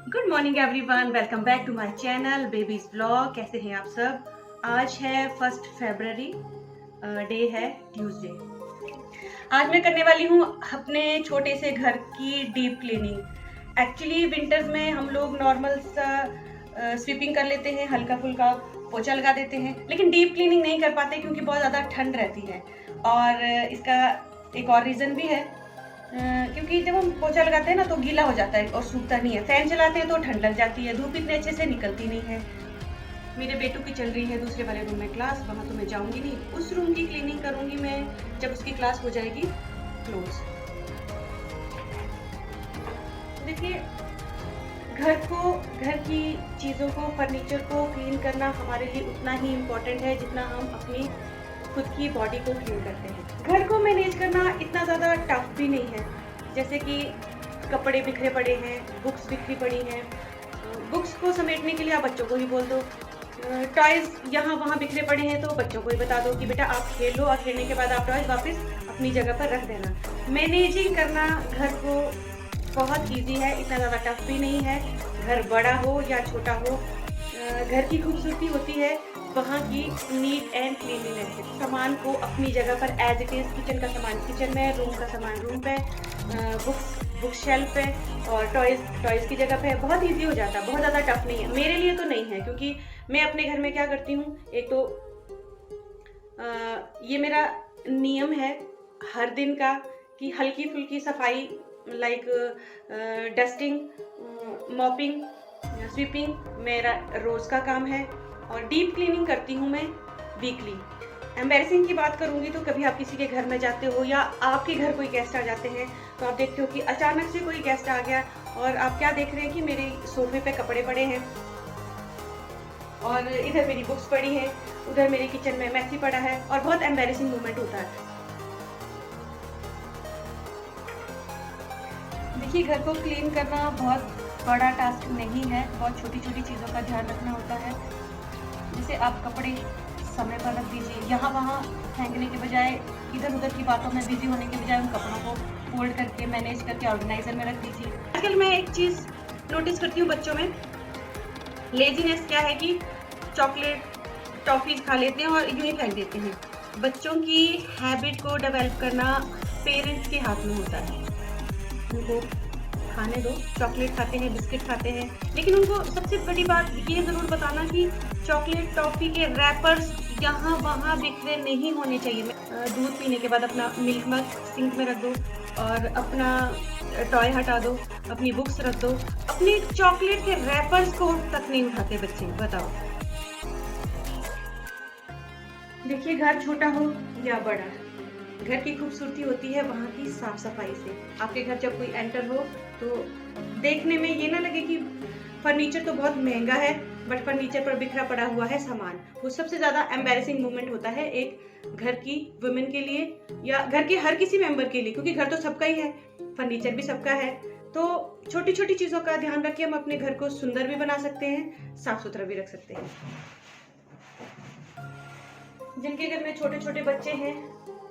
Good morning everyone, welcome back to my channel babies blog. कैसे हैं आप सब। आज है 1 फरवरी, डे है ट्यूसडे। आज मैं करने वाली हूँ अपने छोटे से घर की डीप क्लीनिंग। एक्चुअली विंटर्स में हम लोग नॉर्मल सा स्वीपिंग कर लेते हैं, हल्का फुल्का पोछा लगा देते हैं, लेकिन डीप क्लीनिंग नहीं कर पाते क्योंकि बहुत ज़्यादा ठंड रहती है। और इसका एक और रीज़न भी है, क्योंकि जब हम पोछा लगाते हैं ना तो गीला हो जाता है और सूखता नहीं है। फैन चलाते हैं तो ठंड लग जाती है, धूप इतने अच्छे से निकलती नहीं है। मेरे बेटू की चल रही है दूसरे वाले रूम में क्लास, वहाँ तो मैं जाऊंगी नहीं। उस रूम की क्लीनिंग करूंगी मैं जब उसकी क्लास हो जाएगी क्लोज। देखिए, घर की चीज़ों को, फर्नीचर को क्लीन करना हमारे लिए उतना ही इम्पोर्टेंट है जितना हम अपनी खुद की बॉडी को क्लीन करते हैं। घर को मैनेज करना इतना ज़्यादा टफ भी नहीं है। जैसे कि कपड़े बिखरे पड़े हैं, बुक्स बिखरी पड़ी हैं, बुक्स को समेटने के लिए आप बच्चों को ही बोल दो। टॉयज़ यहाँ वहाँ बिखरे पड़े हैं तो बच्चों को ही बता दो कि बेटा आप खेलो, और खेलने के बाद आप टॉयज़ वापस अपनी जगह पर रख देना। मैनेजिंग करना घर को बहुत ईजी है, इतना ज़्यादा टफ भी नहीं है। घर बड़ा हो या छोटा हो, घर की खूबसूरती होती है वहाँ की नीट एंड क्लीनलीनेस। सामान को अपनी जगह पर एज इट इज़, किचन का सामान किचन में, रूम का सामान रूम पे, बुक शेल्फ पे, और टॉयज़ की जगह पे। बहुत इजी हो जाता है, बहुत ज़्यादा टफ नहीं है। मेरे लिए तो नहीं है, क्योंकि मैं अपने घर में क्या करती हूँ, एक तो ये मेरा नियम है हर दिन का कि हल्की फुल्की सफाई, लाइक डस्टिंग, मॉपिंग, स्वीपिंग मेरा रोज़ का काम है। और डीप क्लीनिंग करती हूँ मैं वीकली। एम्बैरेसिंग की बात करूँगी तो कभी आप किसी के घर में जाते हो या आपके घर कोई गेस्ट आ जाते हैं तो आप देखते हो कि अचानक से कोई गेस्ट आ गया और आप क्या देख रहे हैं कि मेरे सोफे पे कपड़े पड़े हैं और इधर मेरी बुक्स पड़ी हैं, उधर मेरे किचन में मैसी पड़ा है, और बहुत एम्बैरेसिंग मोमेंट होता है। देखिए, घर को क्लीन करना बहुत बड़ा टास्क नहीं है, बहुत छोटी छोटी चीज़ों का ध्यान रखना होता है। जैसे आप कपड़े समय पर रख दीजिए, यहाँ वहाँ फेंकने के बजाय, इधर उधर की बातों में बिजी होने के बजाय उन कपड़ों को फोल्ड करके, मैनेज करके ऑर्गेनाइजर में रख दीजिए। आजकल मैं एक चीज़ नोटिस करती हूँ बच्चों में, लेजीनेस क्या है कि चॉकलेट टॉफीज खा लेते हैं और यूं ही फेंक देते हैं। बच्चों की हैबिट को डेवलप करना पेरेंट्स के हाथ में होता है। उनको खाने दो, चॉकलेट खाते हैं, बिस्किट खाते हैं, लेकिन उनको सबसे बड़ी बात ये ज़रूर बताना कि चॉकलेट टॉफ़ी के रैपर्स यहाँ वहाँ बिखरे नहीं होने चाहिए। दूध पीने के बाद अपना मिल्क मग सिंक में रख दो और अपना टॉय हटा दो, अपनी बुक्स रख दो। अपने चॉकलेट के रैपर्स को तक नहीं उठाते बच्चे, बताओ। देखिए, घर छोटा हो या बड़ा, घर की खूबसूरती होती है वहाँ की साफ सफाई से। आपके घर जब कोई एंटर हो तो देखने में ये ना लगे कि फर्नीचर तो बहुत महंगा है बट फर्नीचर पर बिखरा पड़ा हुआ है सामान। वो सबसे ज़्यादा एम्बैरेसिंग मोमेंट होता है एक घर की वुमेन के लिए या घर के हर किसी मेंबर के लिए, क्योंकि घर तो सबका ही है, फर्नीचर भी सबका है। तो छोटी छोटी चीज़ों का ध्यान रख के हम अपने घर को सुंदर भी बना सकते हैं, साफ सुथरा भी रख सकते हैं। जिनके घर में छोटे छोटे बच्चे हैं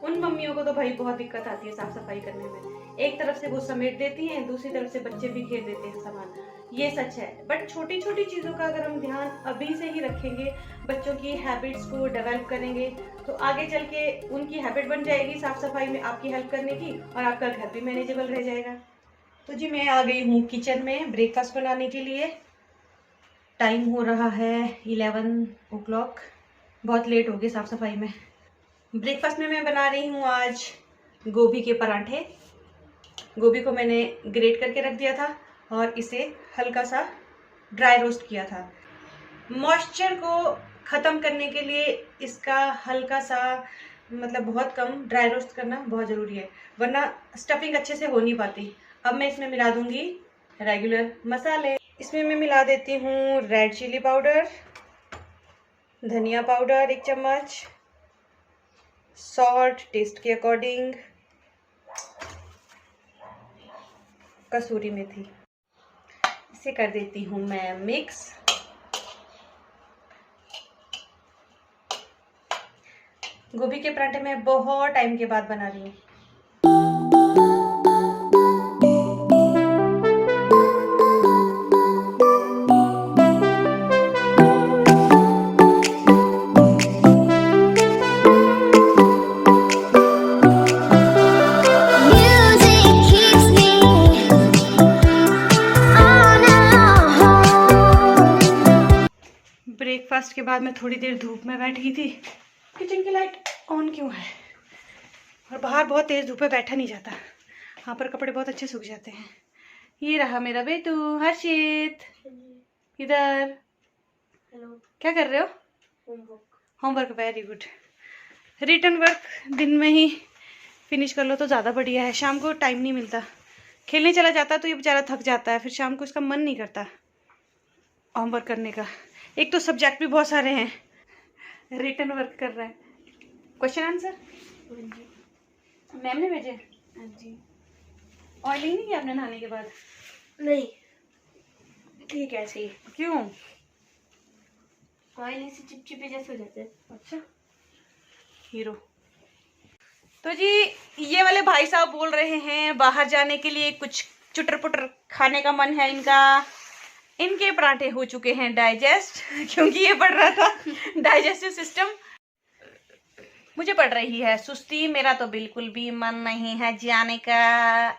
उन मम्मियों को तो भाई बहुत दिक्कत आती है साफ सफाई करने में। एक तरफ से वो समेट देती हैं, दूसरी तरफ से बच्चे बिखेर देते हैं सामान, ये सच है। बट छोटी छोटी चीज़ों का अगर हम ध्यान अभी से ही रखेंगे, बच्चों की हैबिट्स को डेवलप करेंगे, तो आगे चल के उनकी हैबिट बन जाएगी साफ सफाई में आपकी हेल्प करने की, और आपका घर भी मैनेजेबल रह जाएगा। तो जी, मैं आ गई हूँ किचन में ब्रेकफास्ट बनाने के लिए। टाइम हो रहा है 11 o'clock, बहुत लेट हो गए साफ सफाई में। ब्रेकफास्ट में मैं बना रही हूँ आज गोभी के पराठे। गोभी को मैंने ग्रेट करके रख दिया था और इसे हल्का सा ड्राई रोस्ट किया था। मॉइस्चर को ख़त्म करने के लिए इसका हल्का सा, मतलब बहुत कम ड्राई रोस्ट करना बहुत ज़रूरी है, वरना स्टफिंग अच्छे से हो नहीं पाती। अब मैं इसमें मिला दूँगी रेगुलर मसाले। इसमें मैं मिला देती हूँ रेड चिली पाउडर, धनिया पाउडर 1 चम्मच, सॉल्ट टेस्ट के अकॉर्डिंग, कसूरी मेथी। इसे कर देती हूँ मैं मिक्स। गोभी के पराठे मैं बहुत टाइम के बाद बना रही हूँ। ब्रेकफास्ट के बाद मैं थोड़ी देर धूप में बैठ गई थी। किचन की लाइट ऑन क्यों है? और बाहर बहुत तेज धूप है, बैठा नहीं जाता। यहाँ पर कपड़े बहुत अच्छे सूख जाते हैं। ये रहा मेरा बेटू हर्षित, इधर। हेलो। क्या कर रहे हो? Homework. Very good. Written work दिन में ही फिनिश कर लो तो ज़्यादा बढ़िया है। शाम को टाइम नहीं मिलता, खेलने चला जाता तो ये बेचारा थक जाता है, फिर शाम को इसका मन नहीं करता होमवर्क करने का। एक तो सब्जेक्ट भी बहुत सारे हैं। रिटर्न वर्क कर रहा है। क्वेश्चन आंसर मैम ने भेजे? हाँ जी। ऑयलिंग नहीं किया आपने नहाने के बाद? नहीं, ठीक है ऐसे ही। क्यों? ऑयल से चिपचिपे जैसे हो जाते हैं। अच्छा, हीरो। तो जी ये वाले भाई साहब बोल रहे हैं बाहर जाने के लिए, कुछ चुटर पुटर खाने का मन है इनका। इनके पराठे हो चुके हैं डाइजेस्ट, क्योंकि ये पढ़ रहा था डाइजेस्टिव सिस्टम। मुझे पड़ रही है सुस्ती, मेरा तो बिल्कुल भी मन नहीं है जाने का।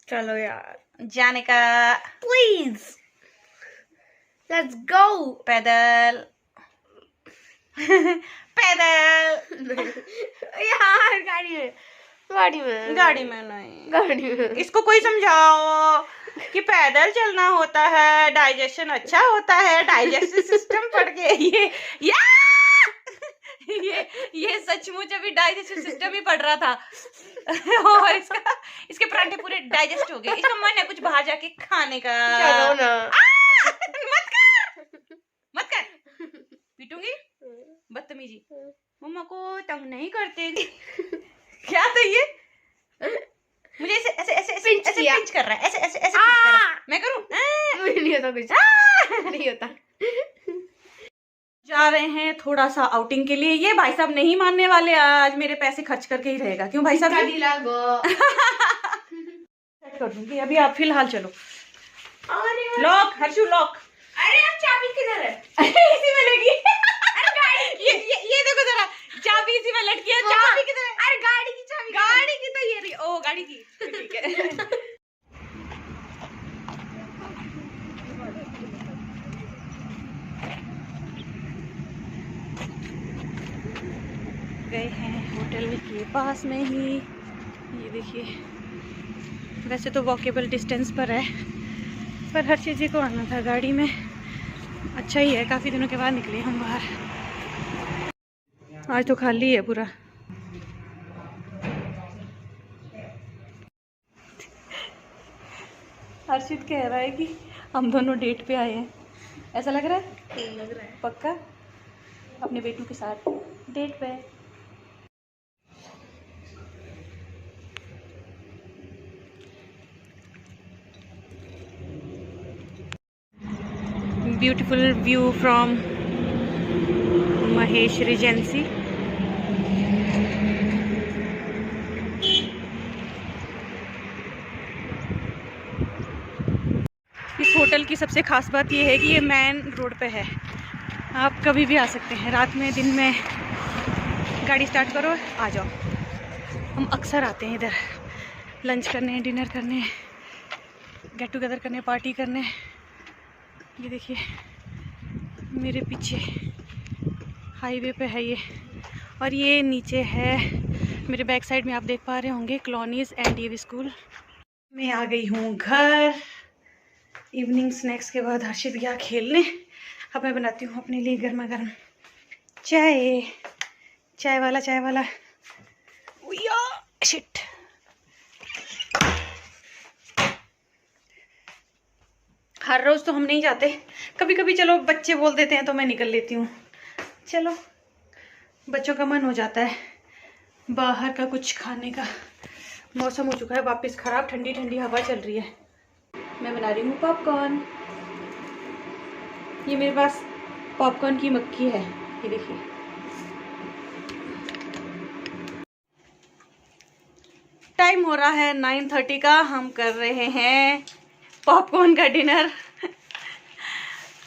चलो यार, जाने का प्लीज लेट्स गो। पैदल पैदल। यार गाड़ी में गाड़ी में नहीं, गाड़ी में। इसको कोई समझाओ कि पैदल चलना होता है, डाइजेशन अच्छा होता है। डाइजेस्टिव सिस्टम पढ़ के ये सचमुच अभी डाइजेस्टिव सिस्टम ही पढ़ रहा था और इसके पराठे पूरे डाइजेस्ट हो गए। इसका मन है कुछ बाहर जाके खाने का। चलो ना। मत कर पीटूंगी। बदतमीजी। मम्मा को तंग नहीं करते। क्या था ये? मुझे ऐसे ऐसे ऐसे ऐसे ऐसे पिंच कर रहा है, ऐसे ऐसे ऐसे पिंच कर रहा है। मैं करूं? नहीं होता कुछ। नहीं होता। जा रहे हैं थोड़ा सा आउटिंग के लिए। ये भाई साहब नहीं मानने वाले, आज मेरे पैसे खर्च करके ही रहेगा। क्यों भाई साहब? सेट कर दूंगी अभी, आप फिलहाल चलो। Lock Harshu lock. अरे अब चाबी किधर है? इसी में लगी। ये देखो जरा, चाबी इसी में लटकी है। चाबी किधर है? अरे गाड़ी की चाबी। गाड़ी की तो ये रही। ओ गाड़ी की, ठीक है। गए हैं होटल के पास में ही। ये देखिए, वैसे तो वॉकेबल डिस्टेंस पर है, पर हर चीज़ को आना था गाड़ी में। अच्छा ही है, काफ़ी दिनों के बाद निकले हम बाहर। आज तो खाली है पूरा। हर्षित कह रहा है कि हम दोनों डेट पे आए हैं। ऐसा लग रहा है? लग रहा है। पक्का अपने बेटू के साथ डेट पे। Beautiful view from Mahesh Regency. इस होटल की सबसे खास बात यह है कि ये मेन रोड पे है। आप कभी भी आ सकते हैं, रात में दिन में गाड़ी स्टार्ट करो आ जाओ। हम अक्सर आते हैं इधर लंच करने, डिनर करने, गेट टुगेदर करने, पार्टी करने। ये देखिए मेरे पीछे हाईवे पे है ये, और ये नीचे है मेरे बैक साइड में आप देख पा रहे होंगे कॉलोनीज एंड डीएवी स्कूल। मैं आ गई हूँ घर। इवनिंग स्नैक्स के बाद हर्षित गया खेलने। अब मैं बनाती हूँ अपने लिए गर्मा गर्म चाय। चाय वाला शिट। हर रोज़ तो हम नहीं जाते, कभी कभी चलो बच्चे बोल देते हैं तो मैं निकल लेती हूँ। चलो बच्चों का मन हो जाता है बाहर का कुछ खाने का। मौसम हो चुका है वापस ख़राब, ठंडी ठंडी हवा चल रही है। मैं बना रही हूँ पॉपकॉर्न। ये मेरे पास पॉपकॉर्न की मक्खी है, ये देखिए। टाइम हो रहा है 9:30 का। हम कर रहे हैं पॉपकॉर्न का डिनर।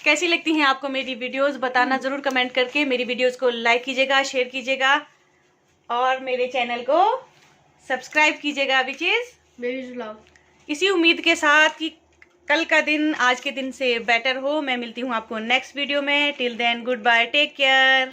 कैसी लगती हैं आपको मेरी वीडियोस? बताना ज़रूर कमेंट करके। मेरी वीडियोस को लाइक कीजिएगा, शेयर कीजिएगा और मेरे चैनल को सब्सक्राइब कीजिएगा। विच इज़ मेरी व्लॉग। इसी उम्मीद के साथ कि कल का दिन आज के दिन से बेटर हो। मैं मिलती हूँ आपको नेक्स्ट वीडियो में। Till then goodbye, take care.